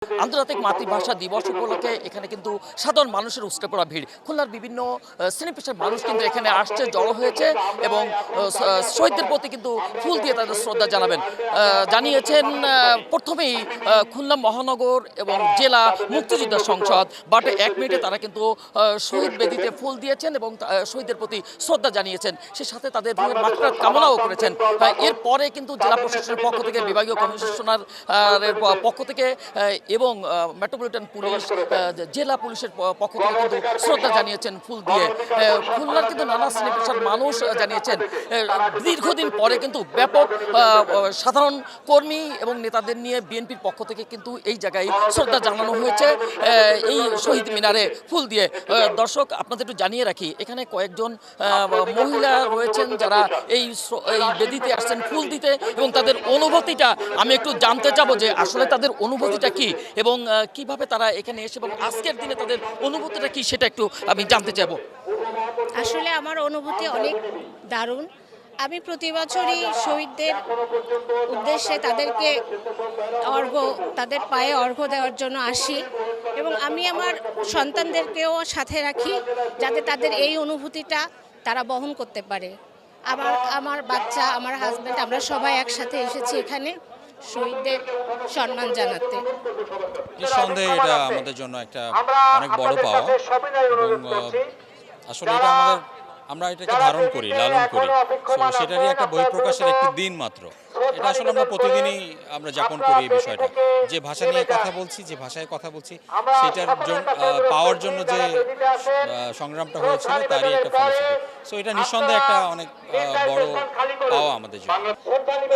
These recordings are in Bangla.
আন্তর্জাতিক মাতৃভাষা দিবস উপলক্ষে এখানে কিন্তু সাধারণ মানুষের উপচে পড়া ভিড়। খুলনার বিভিন্ন শ্রেণী পেশার মানুষ কিন্তু এখানে আসছে, জড়ো হয়েছে এবং শহীদদের প্রতি কিন্তু ফুল দিয়ে তাদের শ্রদ্ধা জানাবেন। জানিয়েছেন প্রথমেই খুলনা মহানগর এবং জেলা মুক্তিযোদ্ধা সংসদ বাট 1 মিনিটে তারা কিন্তু শহীদ বেদিতে ফুল দিয়েছেন এবং শহীদদের প্রতি শ্রদ্ধা জানিয়েছেন। সে সাথে তাদের মাগফিরাত কামনাও করেছেন। এরপরে কিন্তু জেলা প্রশাসনের পক্ষ থেকে, বিভাগীয় কমিশনার পক্ষ থেকে এবং মেট্রোপলিটন পুলিশ, জেলা পুলিশের পক্ষ থেকে কিন্তু শ্রদ্ধা জানিয়েছেন ফুল দিয়ে। খুলনার কিন্তু নানা শ্রেণী পেশার মানুষ জানিয়েছেন দীর্ঘদিন পরে কিন্তু ব্যাপক সাধারণ কর্মী এবং নেতাদের নিয়ে বিএনপির পক্ষ থেকে কিন্তু এই জায়গায় শ্রদ্ধা জানানো হয়েছে এই শহীদ মিনারে ফুল দিয়ে। দর্শক, আপনাদের একটু জানিয়ে রাখি, এখানে কয়েকজন মহিলা রয়েছেন যারা এই বেদিতে আসছেন ফুল দিতে এবং তাদের অনুভূতিটা আমি একটু জানতে চাবো যে আসলে তাদের অনুভূতিটা কি এবং কিভাবে তারা এখানে এসে এবং আজকের দিনে তাদের অনুভূতিটা কি সেটা একটু আমি জানতে চাইবো। আসলে আমার অনুভূতি অনেক দারুণ। আমি প্রতি বছরই শহীদদের উদ্দেশ্যে তাদের পায়ে অর্ঘ্য দেওয়ার জন্য আসি এবং আমি আমার সন্তানদেরকেও সাথে রাখি যাতে তাদের এই অনুভূতিটা তারা বহন করতে পারে। আমার বাচ্চা, আমার হাজব্যান্ড, আমরা সবাই একসাথে এসেছি এখানে শহীদদের সম্মান জানাতে। নিঃসন্দেহে এটা আমাদের জন্য একটা অনেক বড় পাওয়া এবং আসলে এটা আমরা এটাকে ধারণ করি, লালন করি। সো সেটারই একটা বহিঃপ্রকাশের একটি দিন মাত্র। এটা আসলে আমরা প্রতিদিনই আমরা যাপন করি এই বিষয়টা। যে ভাষা নিয়ে কথা বলছি, যে ভাষায় কথা বলছি, সেটার পাওয়ার জন্য যে সংগ্রামটা হয়েছিল তারই একটা ফলশ্রুতি। সো এটা নিঃসন্দেহে একটা অনেক বড় পাওয়া আমাদের জন্য।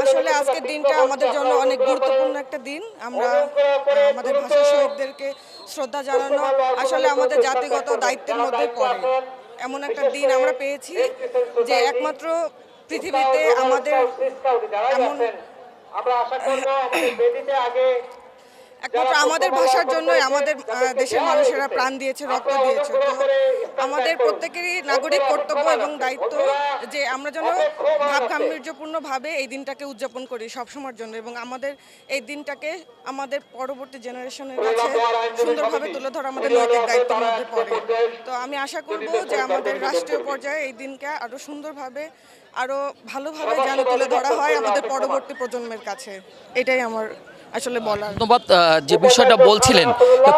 আসলে আজকের দিনটা আমাদের জন্য অনেক গুরুত্বপূর্ণ একটা দিন। আমরা আমাদের ভাষা শহীদদেরকে শ্রদ্ধা জানানো আসলে আমাদের জাতিগত দায়িত্বের মধ্যে পড়ে। এমন একটা দিন আমরা পেয়েছি যে একমাত্র পৃথিবীতে আমাদের একমাত্র আমাদের ভাষার জন্যই আমাদের দেশের মানুষেরা প্রাণ দিয়েছে, রক্ত দিয়েছে। তো আমাদের প্রত্যেকেরই নাগরিক কর্তব্য এবং দায়িত্ব যে আমরা যেন ভাবগাম্ভীর্যপূর্ণভাবে এই দিনটাকে উদযাপন করি সবসময়ের জন্য এবং আমাদের এই দিনটাকে আমাদের পরবর্তী জেনারেশনের কাছে সুন্দরভাবে তুলে ধরা আমাদের নৈতিক দায়িত্বের মধ্যে পড়ে। তো আমি আশা করব যে আমাদের রাষ্ট্রীয় পর্যায়ে এই দিনকে আরও সুন্দরভাবে, আরও ভালোভাবে যেন তুলে ধরা হয় আমাদের পরবর্তী প্রজন্মের কাছে। এটাই আমার আসলে বলার। ধন্যবাদ। যে বিষয়টা বলছিলেন,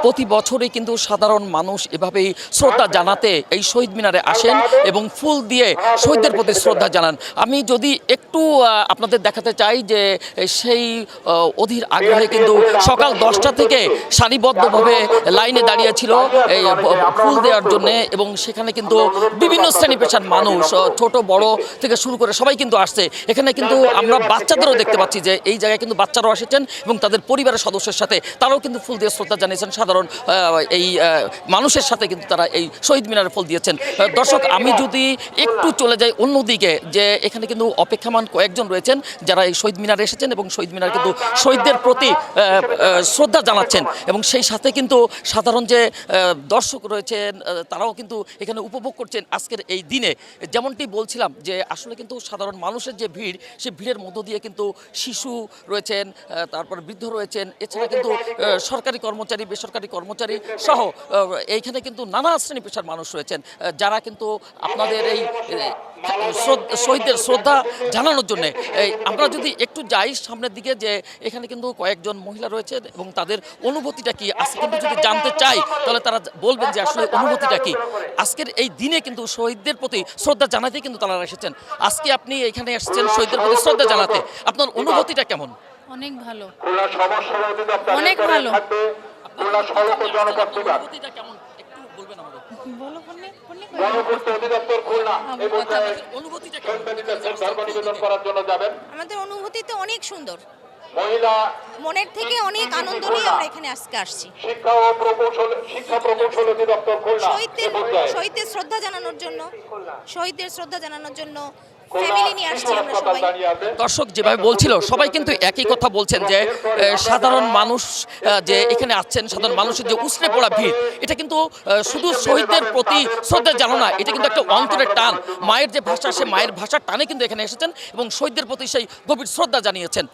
প্রতি বছরই কিন্তু সাধারণ মানুষ এভাবেই শ্রদ্ধা জানাতে এই শহীদ মিনারে আসেন এবং ফুল দিয়ে শহীদদের প্রতি শ্রদ্ধা জানান। আমি যদি একটু আপনাদের দেখাতে চাই যে সেই অধীর আগ্রহে কিন্তু সকাল 10টা থেকে সারিবদ্ধভাবে লাইনে দাঁড়িয়েছিল এই ফুল দেওয়ার জন্য এবং সেখানে কিন্তু বিভিন্ন শ্রেণী পেশার মানুষ, ছোট বড় থেকে শুরু করে সবাই কিন্তু আসছে। এখানে কিন্তু আমরা বাচ্চাদেরও দেখতে পাচ্ছি যে এই জায়গায় কিন্তু বাচ্চারাও এসেছেন এবং তাদের পরিবারের সদস্যের সাথে তারাও কিন্তু ফুল দিয়ে শ্রদ্ধা জানিয়েছেন। সাধারণ এই মানুষের সাথে কিন্তু তারা এই শহীদ মিনারে ফুল দিয়েছেন। দর্শক, আমি যদি একটু চলে যাই অন্যদিকে, যে এখানে কিন্তু অপেক্ষমান কয়েকজন রয়েছেন যারা এই শহীদ মিনারে এসেছেন এবং শহীদ মিনার কিন্তু শহীদদের প্রতি শ্রদ্ধা জানাচ্ছেন এবং সেই সাথে কিন্তু সাধারণ যে দর্শক রয়েছেন তারাও কিন্তু এখানে উপভোগ করছেন আজকের এই দিনে। যেমনটি বলছিলাম যে আসলে কিন্তু সাধারণ মানুষের যে ভিড়, সেই ভিড়ের মধ্য দিয়ে কিন্তু শিশু রয়েছেন, তারপর বৃদ্ধ রয়েছেন, এছাড়া কিন্তু সরকারি কর্মচারী, বেসরকারি কর্মচারী সহ এইখানে কিন্তু নানা শ্রেণী পেশার মানুষ রয়েছেন যারা কিন্তু আপনাদের এই শহীদদের শ্রদ্ধা জানানোর জন্য। আমরা যদি একটু যাই সামনের দিকে, যে এখানে কিন্তু কয়েকজন মহিলা রয়েছে এবং তাদের অনুভূতিটা কি আজকে কিন্তু যদি জানতে চাই তাহলে তারা বলবেন যে আসলে অনুভূতিটা কি। আজকের এই দিনে কিন্তু শহীদদের প্রতি শ্রদ্ধা জানাতে কিন্তু তারা এসেছেন। আজকে আপনি এখানে এসেছেন শহীদদের প্রতি শ্রদ্ধা জানাতে, আপনার অনুভূতিটা কেমন? অনেক ভালো, অনেক ভালো। অনুভূতিটা কেমন একটু বলবেন আমাদের? আমাদের অনুভূতি তো অনেক সুন্দর, মনের থেকে অনেক আনন্দ নিয়ে আমরা এখানে আজকে আসছি শহীদদের শ্রদ্ধা জানানোর জন্য ফ্যামিলি নিয়ে আসছি আমরা সবাই। দর্শক যেভাবে বলছিল সবাই কিন্তু একই কথা বলছেন যে সাধারণ মানুষ যে এখানে আসছেন, সাধারণ মানুষের যে উছড়ে পড়া ভিড়, এটা কিন্তু শুধু শহীদদের প্রতি শ্রদ্ধা জানানো না, এটা কিন্তু একটা অন্তরের টান। মায়ের যে ভাষা, সে মায়ের ভাষার টানে কিন্তু এখানে এসেছেন এবং শহীদদের প্রতি সেই গভীর শ্রদ্ধা জানিয়েছেন।